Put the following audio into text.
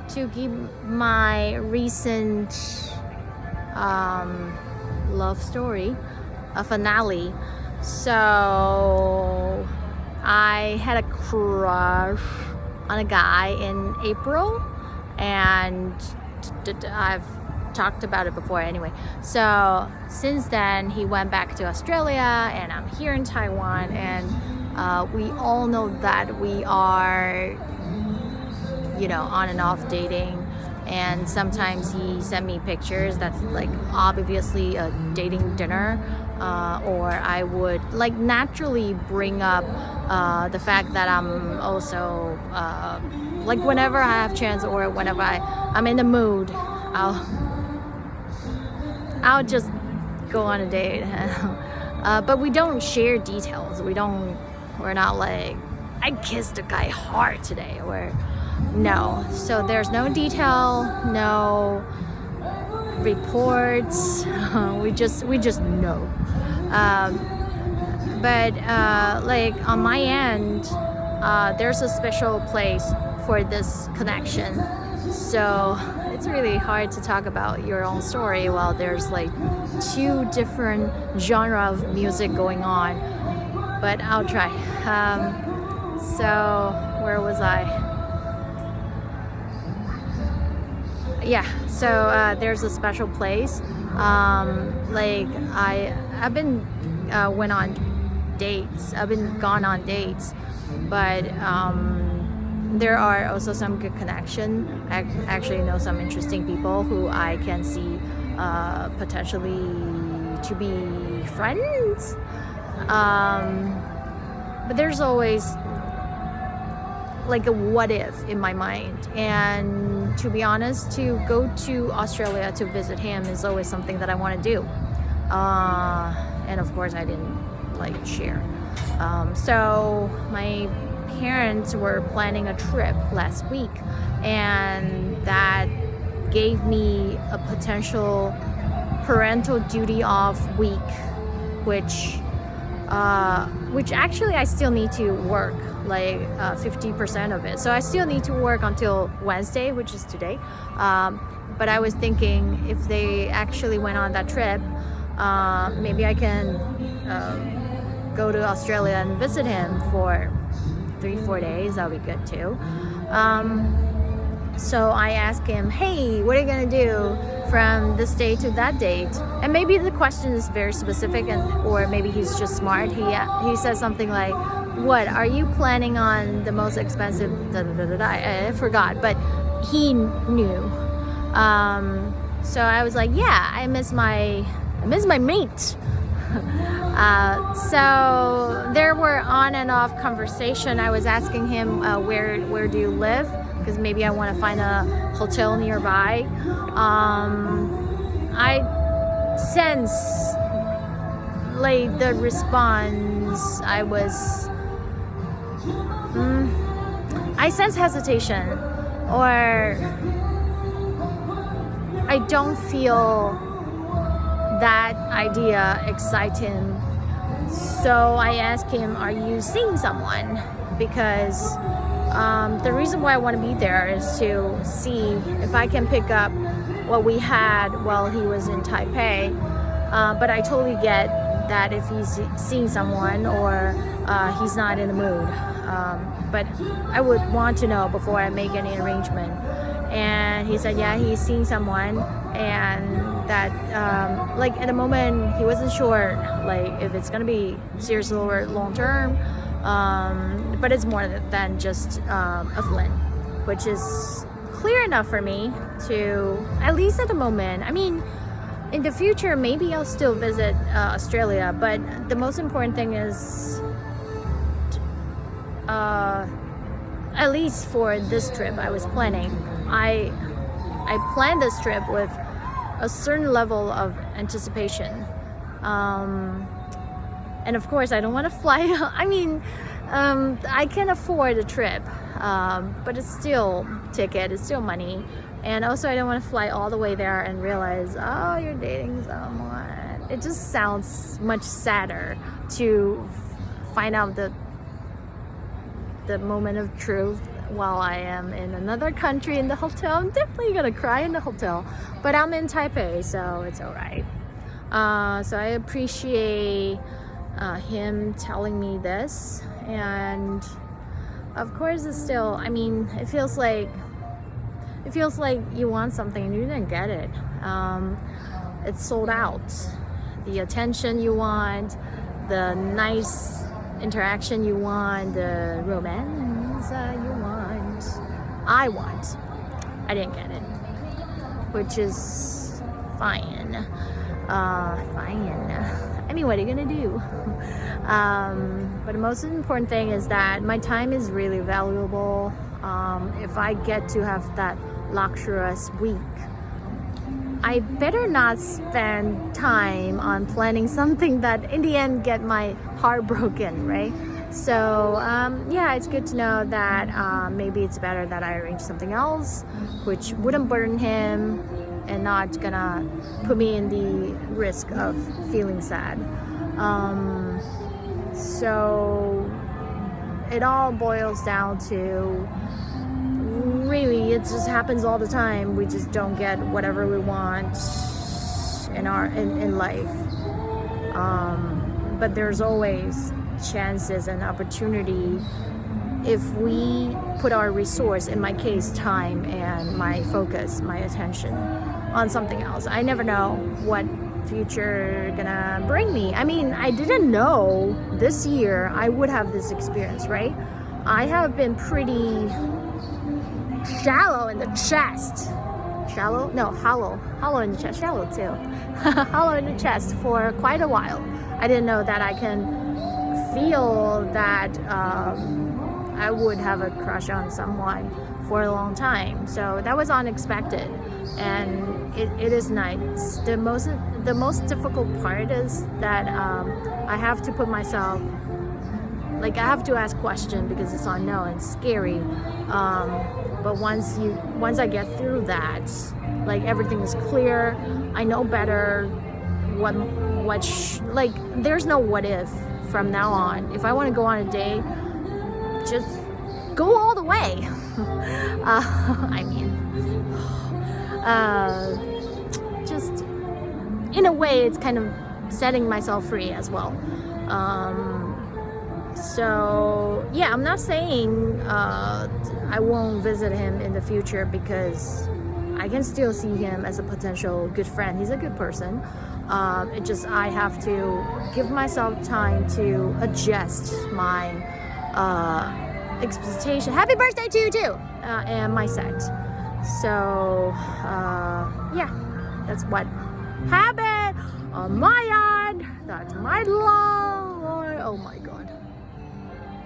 to give my recent love story a finale. So I had a crush on a guy in April, and I've talked about it before anyway. So since then he went back to Australia and I'm here in Taiwan, and we all know that we are, you know, on and off dating, and sometimes he sent me pictures that's like obviously a dating dinner, or I would like naturally bring up the fact that I'm also like whenever I have chance or whenever I'm in the mood, I'll just go on a date. But we don't share details. We're not like, I kissed a guy hard today, or no. So there's no detail, no reports. we just know. But like on my end, there's a special place for this connection. So it's really hard to talk about your own story while there's like two different genre of music going on. But I'll try. So where was I? Yeah, so there's a special place. Like I've been went on dates. I've been gone on dates, but there are also some good connection. I actually know some interesting people who I can see potentially to be friends. But there's always like a what if in my mind, and to be honest, to go to Australia to visit him is always something that I want to do, and of course I didn't like share. So my parents were planning a trip last week, and that gave me a potential parental duty off week, which actually I still need to work like 50% of it. So I still need to work until Wednesday, which is today. But I was thinking if they actually went on that trip, maybe I can go to Australia and visit him for 3-4 days. That'll be good too. So I asked him, hey, what are you gonna do from this date to that date? And maybe the question is very specific, or maybe he's just smart. He says something like, what are you planning on the most expensive I forgot, but he knew. So I was like, yeah, I miss my mate. So there were on and off conversation. I was asking him, where do you live? Because maybe I want to find a hotel nearby. I sense like the response. I sense hesitation, or I don't feel that idea excite him. So I asked him, are you seeing someone? Because the reason why I want to be there is to see if I can pick up what we had while he was in Taipei. But I totally get that if he's seeing someone or he's not in the mood. But I would want to know before I make any arrangement. And he said, yeah, he's seeing someone, and that like at the moment he wasn't sure like if it's gonna be serious or long term. But it's more than just a fling, which is clear enough for me to, at least at the moment. I mean, in the future, maybe I'll still visit Australia, but the most important thing is, at least for this trip I was planning, I planned this trip with a certain level of anticipation. And of course, I don't want to fly. I mean, I can afford a trip, but it's still ticket, it's still money. And also, I don't want to fly all the way there and realize, oh, you're dating someone. It just sounds much sadder to find out the moment of truth while I am in another country in the hotel. I'm definitely gonna cry in the hotel, but I'm in Taipei, so it's all right. So I appreciate him telling me this, and of course it's still, I mean, it feels like you want something and you didn't get it. It's sold out. The attention you want, the nice interaction you want, the romance you want, I didn't get it, which is fine. Anyway, what are you gonna do? But the most important thing is that my time is really valuable. If I get to have that luxurious week, I better not spend time on planning something that in the end get my heart broken, right? So yeah, it's good to know that maybe it's better that I arrange something else which wouldn't burden him and not gonna put me in the risk of feeling sad. So it all boils down to, really, it just happens all the time. We just don't get whatever we want in life. But there's always chances and opportunity if we put our resource, in my case, time and my focus, my attention on something else. I never know what future gonna bring me. I mean, I didn't know this year I would have this experience, right? I have been pretty shallow in the chest. Shallow? No, hollow. Hollow in the chest. Shallow too. Hollow in the chest for quite a while. I didn't know that I can feel that I would have a crush on someone for a long time. So that was unexpected, and it is nice. The most difficult part is that I have to put myself, like, I have to ask questions because it's unknown, it's scary. But once I get through that, like, everything is clear. I know better like, there's no what if from now on. If I want to go on a date, just go all the way. Just in a way, it's kind of setting myself free as well. So yeah, I'm not saying I won't visit him in the future, because I can still see him as a potential good friend. He's a good person. It just, I have to give myself time to adjust my expectation. Happy birthday to you too, and my set. So yeah, that's what happened on my end. That's my love. Oh my god.